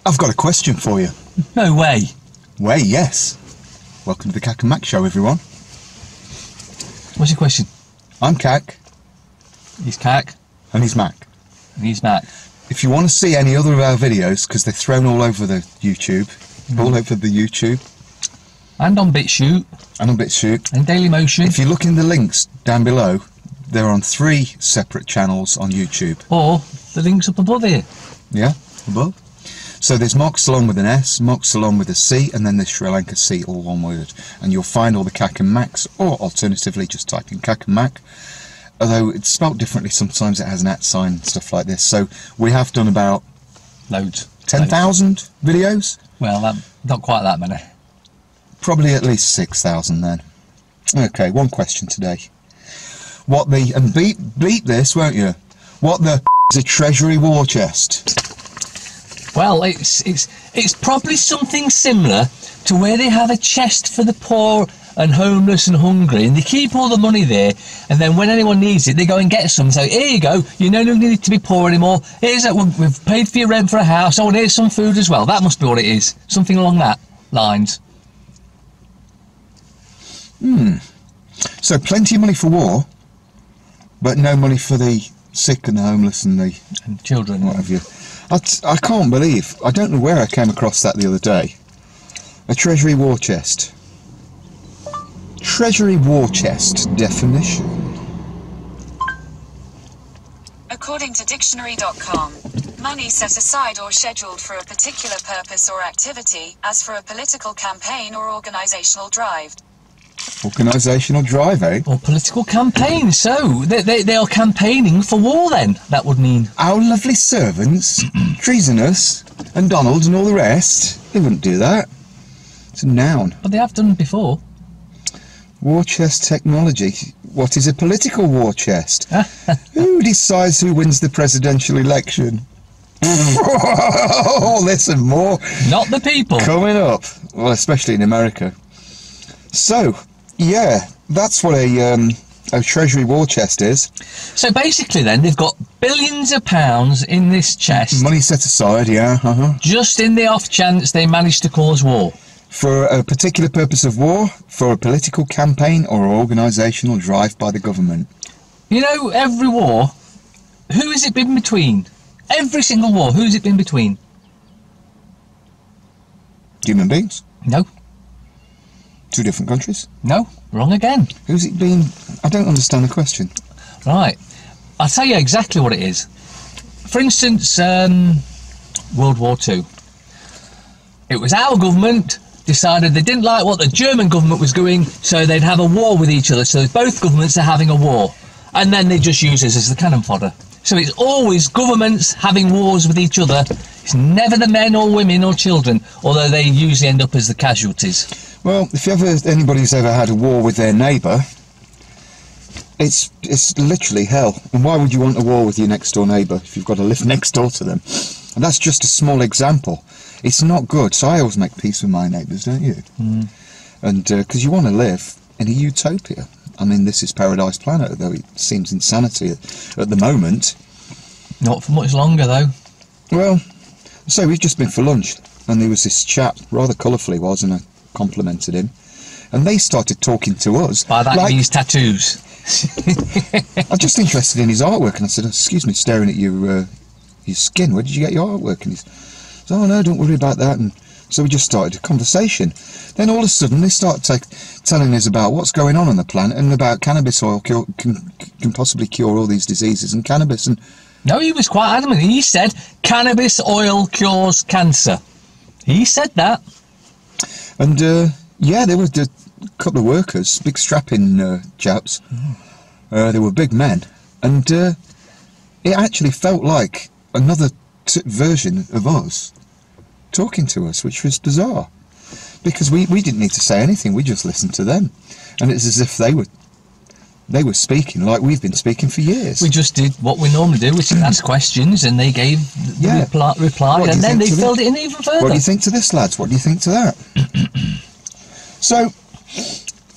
I've got a question for you. No way. Way, yes. Welcome to the KaK M Show, everyone. What's your question? I'm KaK. He's KaK. And he's Mac. And he's Mac. If you want to see any other of our videos, because they're thrown all over the YouTube, all over the YouTube. And on BitChute. And on BitChute. And Dailymotion. If you look in the links down below, they're on 3 separate channels on YouTube. Or the links up above here. Yeah, above. So there's Mark Salon with an S, Mark Salon with a C, and then there's Sri Lanka C, all one word. And you'll find all the KaK M Macs, or alternatively just type in KaK M Mac. Although it's spelt differently, sometimes it has an @ sign and stuff like this. So we have done about... Loads. 10,000 videos? Well, not quite that many. Probably at least 6,000 then. Okay, one question today. What the... And beat this, won't you? What the is a treasury war chest? Well, it's probably something similar to where they have a chest for the poor and homeless and hungry, and they keep all the money there, and then when anyone needs it, they go and get some. So here you go, you no longer need to be poor anymore. Here's that one, we've paid for your rent for a house. Oh, and here's some food as well. That must be what it is. Something along that lines. So plenty of money for war, but no money for the sick and the homeless and the children. What have you? I can't believe. I don't know where I came across that the other day. A treasury war chest. Treasury war chest definition. According to dictionary.com, money set aside or scheduled for a particular purpose or activity, as for a political campaign or organisational drive. Organisational drive, eh? Or political campaign, so they are campaigning for war then, that would mean. Our lovely servants, treasonous, and Donald and all the rest, they wouldn't do that. It's a noun. But they have done before. War chest technology. What is a political war chest? Who decides who wins the presidential election? Oh, this and more. Not the people. Coming up. Well, especially in America. So, yeah, that's what a treasury war chest is. So basically then, they've got billions of pounds in this chest. Money set aside, yeah. Just in the off chance they manage to cause war. For a particular purpose of war, for a political campaign or organisational drive by the government. You know, every war, who has it been between? Every single war, who's it been between? Human beings? No. 2 different countries? No, wrong again. Who's it been? I don't understand the question. Right, I'll tell you exactly what it is. For instance, World War II. It was our government decided they didn't like what the German government was doing, so they'd have a war with each other. So both governments are having a war, and then they just use us as the cannon fodder. So it's always governments having wars with each other. It's never the men or women or children, although they usually end up as the casualties. Well, if anybody's ever had a war with their neighbour, it's literally hell. And why would you want a war with your next door neighbour if you've got to live next door to them? And that's just a small example. It's not good. So I always make peace with my neighbours, don't you? And because you want to live in a utopia. I mean, this is Paradise Planet, though it seems insanity at the moment. Not for much longer, though. Well, so we've just been for lunch, and there was this chap, rather colourful he was, and I complimented him. And they started talking to us. By that like, means tattoos. I'm just interested in his artwork, and I said, excuse me, staring at your skin, where did you get your artwork? And he said, oh no, don't worry about that. And so we just started a conversation. Then all of a sudden they start telling us about what's going on the planet and about cannabis oil can possibly cure all these diseases and cannabis. And no, he was quite adamant. He said cannabis oil cures cancer. He said that. And yeah, there was a couple of workers, big strapping chaps. They were big men, and it actually felt like another version of us talking to us, which was bizarre, because we didn't need to say anything. We just listened to them, and it's as if they were speaking like we've been speaking for years. We just did what we normally do, which is ask questions, and they gave the reply, and then they filled it in even further. What do you think to this, lads? What do you think to that? So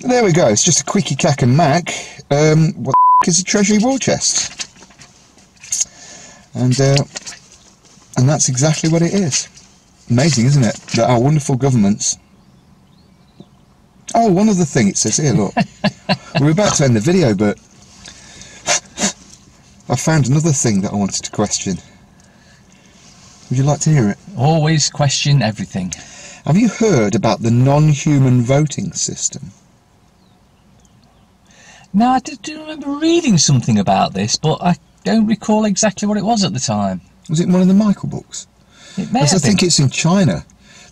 there we go. It's just a quickie KaK and Mac. What the is a treasury war chest? And that's exactly what it is. Amazing, isn't it? That our wonderful governments... Oh, one other thing it says here, look. We're about to end the video, but I found another thing that I wanted to question. Would you like to hear it? Always question everything. Have you heard about the non-human voting system? Now, I do remember reading something about this, but I don't recall exactly what it was at the time. Was it one of the Michael books? It may Because I have been. think it's in China.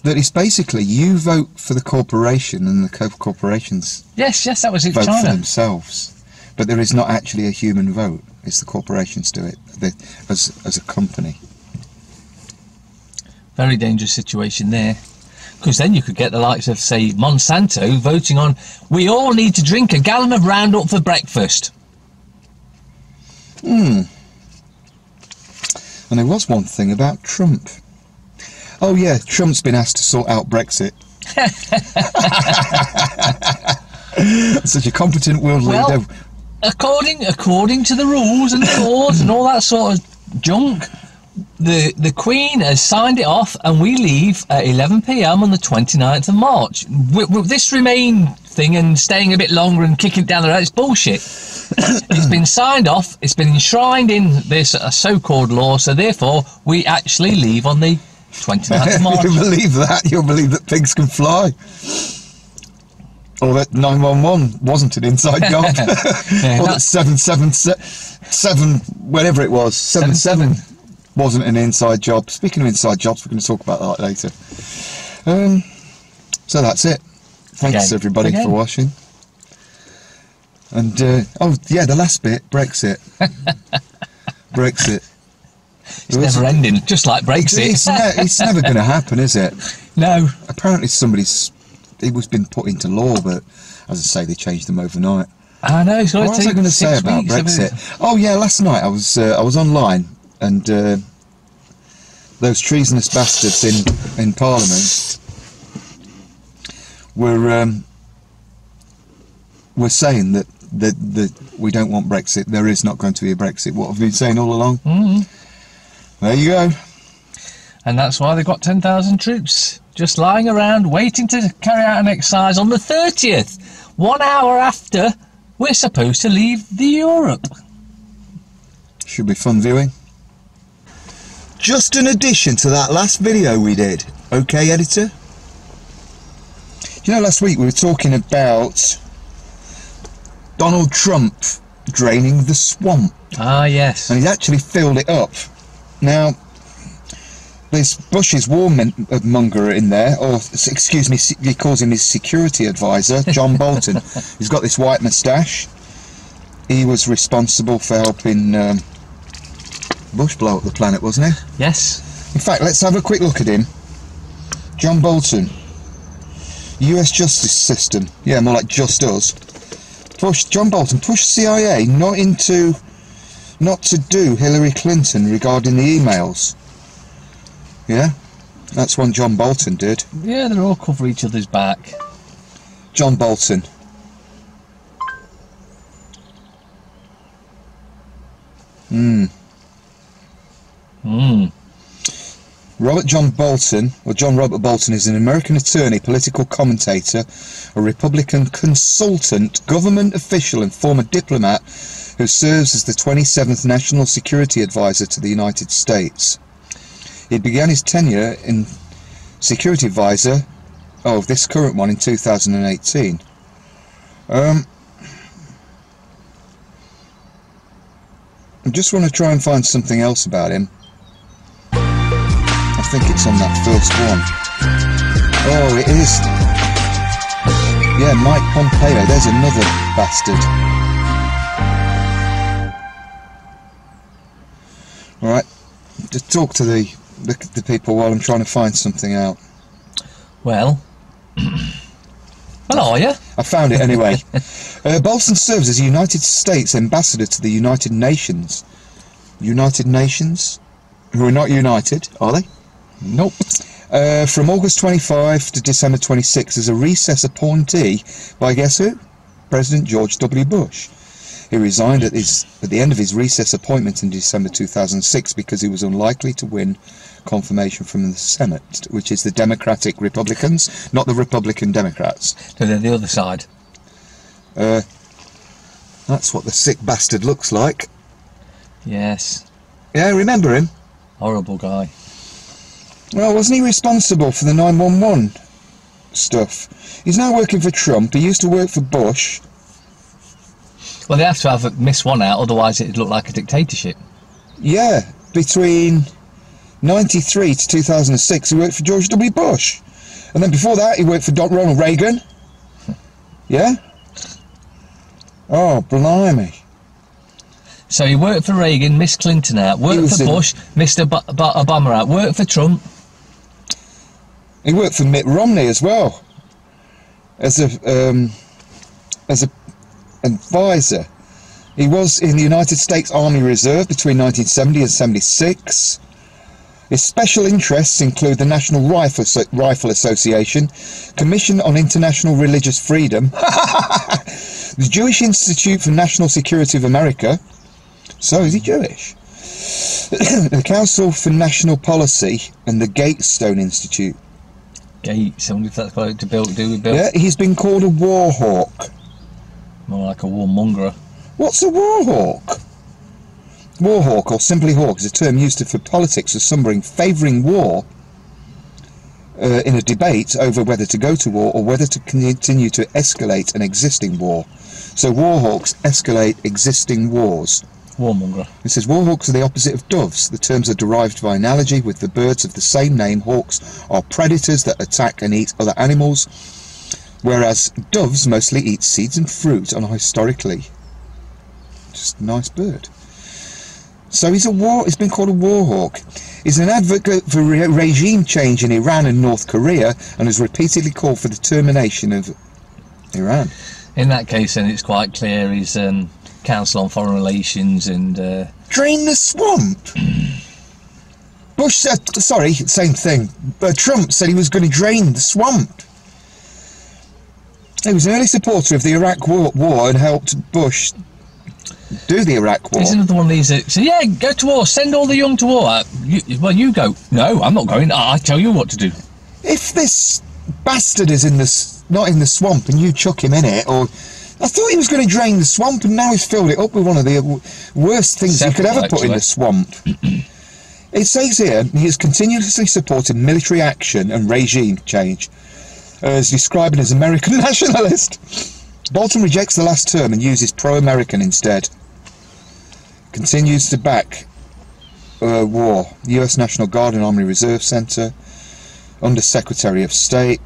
That it's basically you vote for the corporation and the corporations Yes, that was it, vote for China. themselves. But there is not actually a human vote. It's the corporations do it as a company. Very dangerous situation there. Because then you could get the likes of, say, Monsanto voting on, we all need to drink a gallon of Roundup for breakfast. And there was one thing about Trump. Oh yeah, Trump's been asked to sort out Brexit. Such a competent world leader. According to the rules and the laws and all that sort of junk, the Queen has signed it off, and we leave at 11 p.m. on the 29th of March. With this Remain thing and staying a bit longer and kicking it down the road, it's bullshit. It's been signed off, it's been enshrined in this so-called law, so therefore we actually leave on the 29th of March. You'll believe that? You'll believe that pigs can fly? Or that 911 wasn't an inside job? Yeah, or that 777, whatever it was, 77 wasn't an inside job. Speaking of inside jobs, we're going to talk about that later. So that's it. Thanks everybody for watching. And oh yeah, the last bit, Brexit. Brexit. It's never ending, just like Brexit. It's never going to happen, is it? No. Apparently it was been put into law, but as I say, they changed them overnight. I know. So what was I going to say about Brexit? Oh yeah, last night I was online, and those treasonous bastards in Parliament were saying that we don't want Brexit. There is not going to be a Brexit. What have we been saying all along? There you go. And that's why they've got 10,000 troops just lying around waiting to carry out an exercise on the 30th, 1 hour after we're supposed to leave the Europe. Should be fun viewing. Just an addition to that last video we did. Okay, editor? You know, last week we were talking about Donald Trump draining the swamp. Ah, yes. And he's actually filled it up. Now, there's Bush's warmonger in there, or excuse me, he calls him his security advisor, John Bolton. He's got this white moustache. He was responsible for helping Bush blow up the planet, wasn't he? Yes. In fact, let's have a quick look at him. John Bolton. US justice system. Yeah, more like just us. John Bolton pushed CIA not to do Hillary Clinton regarding the emails. Yeah, that's one John Bolton did. Yeah, they all cover each other's back. John Bolton. John Robert Bolton is an American attorney, political commentator, a Republican consultant, government official and former diplomat who serves as the 27th National Security Advisor to the United States. He began his tenure in Security Advisor, this current one, in 2018. I just want to try and find something else about him. I think it's on that first one. Oh, it is. Yeah, Mike Pompeo. There's another bastard. Alright, just talk to the people while I'm trying to find something out. Well, are you? I found it anyway. Bolton serves as United States ambassador to the United Nations. United Nations? Who are not united, are they? Nope. From August 25 to December 26 as a recess appointee by guess who? President George W. Bush. He resigned at the end of his recess appointment in December 2006 because he was unlikely to win confirmation from the Senate, which is the Democratic Republicans, not the Republican Democrats. So they're the other side. That's what the sick bastard looks like. Yes. Yeah, remember him? Horrible guy. Well, wasn't he responsible for the 911 stuff? He's now working for Trump. He used to work for Bush. Well, they have to have missed one out, otherwise it'd look like a dictatorship. Yeah, between 93 to 2006 he worked for George W. Bush. And then before that he worked for Ronald Reagan. Yeah? Oh, blimey. So he worked for Reagan, missed Clinton out, worked for Bush, missed Obama out, worked for Trump. He worked for Mitt Romney as well, as a advisor. He was in the United States Army Reserve between 1970 and 76. His special interests include the National Rifle Association, Commission on International Religious Freedom, the Jewish Institute for National Security of America. So is he Jewish? The Council for National Policy and the Gatestone Institute. Gates, I wonder if that's got to do with Bill. Yeah, he's been called a war hawk. More like a warmonger. What's a war hawk? War hawk, or simply hawk, is a term used for politics of somebody favouring war in a debate over whether to go to war or whether to continue to escalate an existing war. So war hawks escalate existing wars. Warmonger. It says warhawks are the opposite of doves. The terms are derived by analogy with the birds of the same name. Hawks are predators that attack and eat other animals, whereas doves mostly eat seeds and fruit, and are historically just a nice bird. So he's been called a warhawk. He's an advocate for regime change in Iran and North Korea, and has repeatedly called for the termination of Iran. In that case, then it's quite clear he's Council on Foreign Relations and... Drain the swamp! Bush said... Sorry, same thing. Trump said he was going to drain the swamp. He was an early supporter of the Iraq war and helped Bush do the Iraq war. He's another one of these that say, yeah, go to war, send all the young to war. You go. No, I'm not going. I tell you what to do. If this bastard is not in the swamp and you chuck him in it, or... I thought he was going to drain the swamp, and now he's filled it up with one of the worst things you could ever put in the swamp. It says here, he has continuously supported military action and regime change, as described as American nationalist. Bolton rejects the last term and uses pro-American instead. Continues to back war. US National Guard and Army Reserve Centre, Under Secretary of State,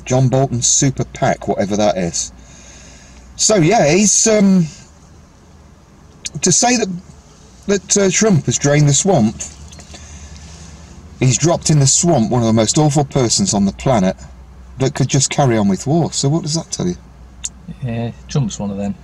John Bolton's Super PAC, whatever that is. So yeah, he's to say that Trump has drained the swamp. He's dropped in the swamp one of the most awful persons on the planet that could just carry on with war. So what does that tell you? Yeah, Trump's one of them.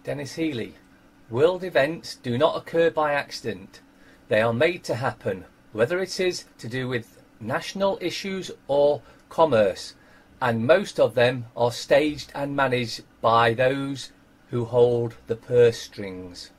Dennis Healy. World events do not occur by accident. They are made to happen, whether it is to do with national issues or commerce. and most of them are staged and managed by those who hold the purse strings.